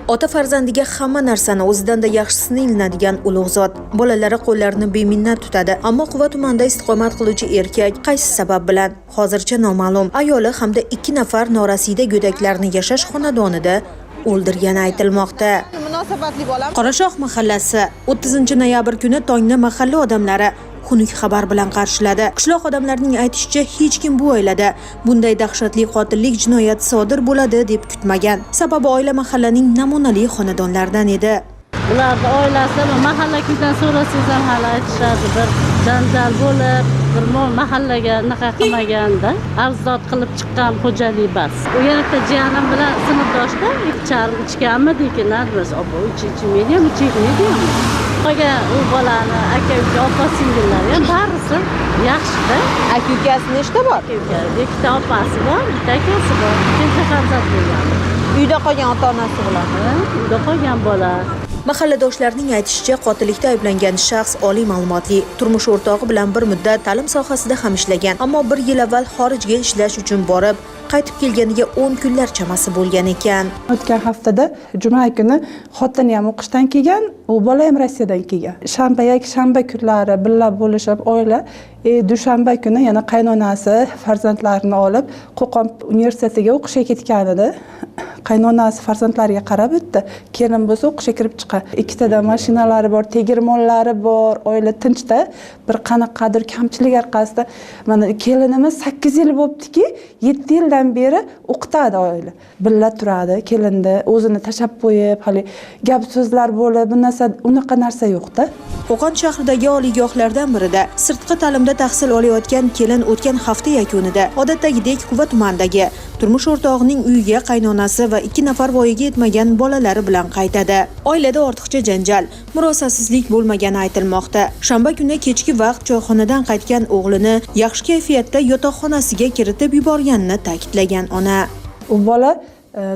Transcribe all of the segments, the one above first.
Ota farzandiga hamma narsani o'zidan-da yaxshisini ilinadigan ulug' zot. Bolalari qo'llarini beminnat tutadi, ammo Quva tumanida istiqomat qiluvchi erkak qaysi sabab bilan hozircha noma'lum ayoli hamda 2 nafar norasida go'daklarni yashash xonadonida o'ldirgani aytilmoqda. Qorashoq mahallasi 30 noyabr kuni tongda mahalla odamlari xunuk xabar bilan qarshiladi. Qishloq odamlarining aytishicha, hech kim bu oilada bunday dahshatli qotillik jinoyati sodir bo'ladi deb kutmagan. Sababi oila mahallaning namunali xonadonlaridan edi. Ularning oilasi mahalla-ko'ydan so'rasangiz ham hali aytishadi, bir janjal bo'lib, bir mahallaga naqa qilmaganda, arzdod qilib chiqqan xo'jalik bas. U yerda jiyanim bilan sinfdoshda ichganmi dekinlar, biz ichmaydi, ichmaydi. U bolani aka-uka, opa-singillari ham barisi yaxshi-da. Aka-ukasi nechta bor? Ikkita opasi bor, bitta akasi bor. Ikkinchi farzand bo'lgan. Uyda qolgan ota-onasi bilan. Uyda qolgan bola. Mahalladoshlarning aytishicha, qotillikda ayblangan shaxs oliy ma'lumotli, turmush o'rtog'i bilan bir muddat ta'lim sohasida ham ishlagan, ammo 1 yil avval xorijga ishlash uchun borib, qaytib kelganiga 10 kunlar chamasi bo'lgan ekan. O'tgan haftada juma kuni xotini ham o'qishdan kelgan, u bola ham Rossiyadan kelgan. Shanba kunlari birga bo'lishib oila, dushanba kuni yana qaynonasi farzandlarini olib Qo'qon universitetiga o'qishga ketgan edi. Qaynonasi farzandlariga qarab o'tdi. Kelin bo'lsa o'qishga kirib chiqa. Ikkita mashinalari bor, tegirmonlari bor, oila tinchda. Bir qanaqadir kamchilik orqasida mana kelinimiz 8 yil bo'libdiki, 7 yildan beri o'qitadi oila. Birga turadi, kelinda o'zini tashab qo'yib, hali gap so'zlar bo'lib, unaqa narsa yo'q-da. Qo'qon shahridagi oliygohlardan birida sirtqi ta'limda tahsil olayotgan kelin o'tgan hafta yakunida odatdagidek Quva tumanidagi turmush o'rtog'ining uyiga qaynonasi va 2 nafar voyaga yetmagan bolalari bilan qaytadi. Oilada ortiqcha janjal, murosasizlik bo'lmagani aytilmoqda. Shanba kuni kechki vaqt choyxonadan qaytgan o'g'lini yaxshi kayfiyatda yotoqxonasiga kiritib yuborganini ta'kidlagan ona. U bola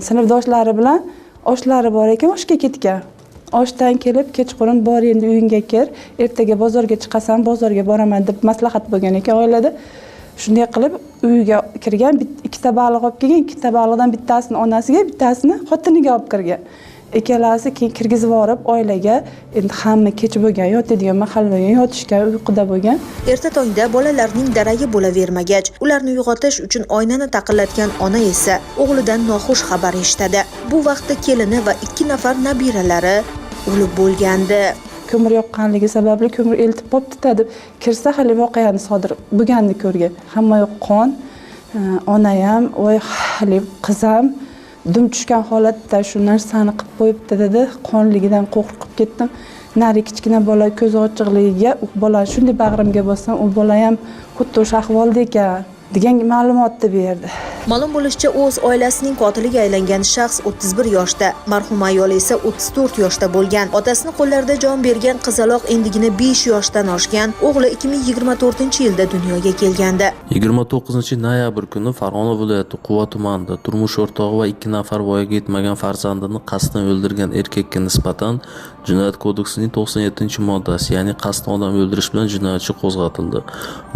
sinfdoshlari bilan oshlari bor ekan, oshga ketgan. Oshdan kelib kechqurun bor endi uyingga kir, ertaga bozorga chiqasan, bozorga boraman deb maslahat bo'lgan ekan oilada. Shunday qilib uyiga kirgan, 2 baliq olib kelgan, 2 baliqdan bittasini onasiga, bittasini xotiniga olib kirgan. Ikkalasi keyin kirgizib yorib oilaga endi hamma kech bo'lgan, yotadigan mahal bo'lgan, yotishgan, uyquda bo'lgan. Erta tongda bolalarning daragi bo'lavermagach, ularni uyg'otish uchun oynani taqillatgan ona esa o'g'lidan noxush xabar eshitadi. Bu vaqtda kelini va 2 nafar nabiralari o'lib bo'lgandi. Ko'mir yoqqanligi sababli ko'mir eltib bo'pti deb kirsa hali voqeani sodir bo'lganini ko'rgan. Hamma yoq qon, ona ham, voy hali qizam dum tushgan holatda shu narsani qilib qo'yibdi dedi. Qonligidan qo'rqib ketdim. Nari kichkina bola ko'z ochiqligiga u bola shunday bag'rimga bossam, u bola ham xuddi o'sha ahvolda ekan degan ma'lumotni berdi. Ma'lum bo'lishicha, o'z oilasining qotiliga aylangan shaxs 31 yoshda, marhum ayol esa 34 yoshda bo'lgan. Otasini qo'llarida jon bergan qizaloq endigina 5 yoshdan oshgan. O'g'li 2024-yilda dunyoga kelgandi. 29 noyabr kuni Farg'ona viloyati Quva tumanida turmush o'rtog'i va 2 nafar voyaga yetmagan farzandini qasddan o'ldirgan erkakka nisbatan Jinoyat kodeksining 97-moddasi, ya'ni qasddan odam o'ldirish bilan jinoyatchi qo'zg'atildi.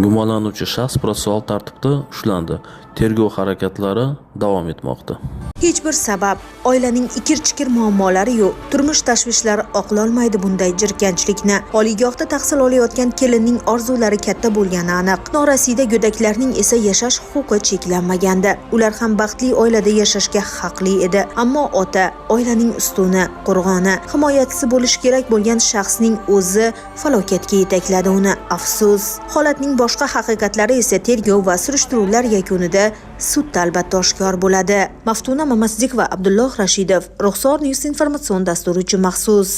Gumonlanuvchi shaxs protsessual tartibda ushlandi. Tergov harakatlari davom etmoqda. Hech bir sabab, oilaning ikir-chikir muammolari yo'q. Turmush tashvishlari oqlolmaydi bunday jirkanchlikni. Oliygohda tahsil olayotgan kelinning orzulari katta bo'lgani aniq. Norasida go'daklarning esa yashash huquqi cheklanmagandi. Ular ham baxtli oilada yashashga haqli edi. Ammo ota, oilaning ustuni, qo'rg'oni, himoyachisi bo'lishi kerak bo'lgan shaxsning o'zi falokatga yetakladi uni. Afsus. Holatning boshqa haqiqatlari esa tergov va surishtiruvlar yakunida sudda albatta oshkor bo'ladi. Maftuna Mamasdik va Abdulloh Rashidov, Ruxsor News informatsion dasturi uchun maxsus.